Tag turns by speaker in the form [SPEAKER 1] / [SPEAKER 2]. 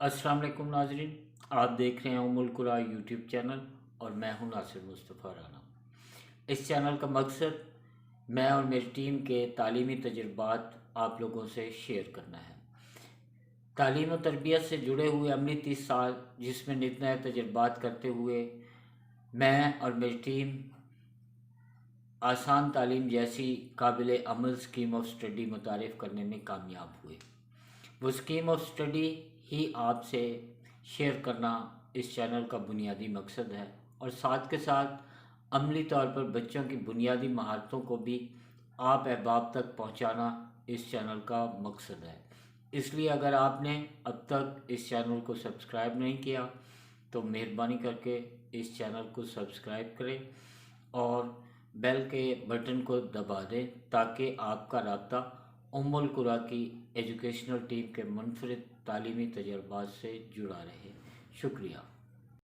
[SPEAKER 1] अस्सलाम वालेकुम नाजरीन, आप देख रहे हैं उम्मुल कुरा यूट्यूब चैनल और मैं हूं नासिर मुस्तफ़ा राना। इस चैनल का मकसद मैं और मेरी टीम के तालीमी तजुर्बात आप लोगों से शेयर करना है। तालीम और तरबियत से जुड़े हुए अमली 30 साल जिसमें नित नए तजुर्बात करते हुए मैं और मेरी टीम आसान तालीम जैसी काबिल अमल स्कीम ऑफ स्टडी मुतारिफ़ करने में कामयाब हुए। वो स्कीम ऑफ स्टडी ही आपसे शेयर करना इस चैनल का बुनियादी मकसद है और साथ के साथ अमली तौर पर बच्चों की बुनियादी महारतों को भी आप अहबाब तक पहुंचाना इस चैनल का मकसद है। इसलिए अगर आपने अब तक इस चैनल को सब्सक्राइब नहीं किया तो मेहरबानी करके इस चैनल को सब्सक्राइब करें और बेल के बटन को दबा दें ताकि आपका राब्ता उम्मुल कुरा की एजुकेशनल टीम के मुनफरिद तालीमी तजर्बात से जुड़ा रहे। शुक्रिया।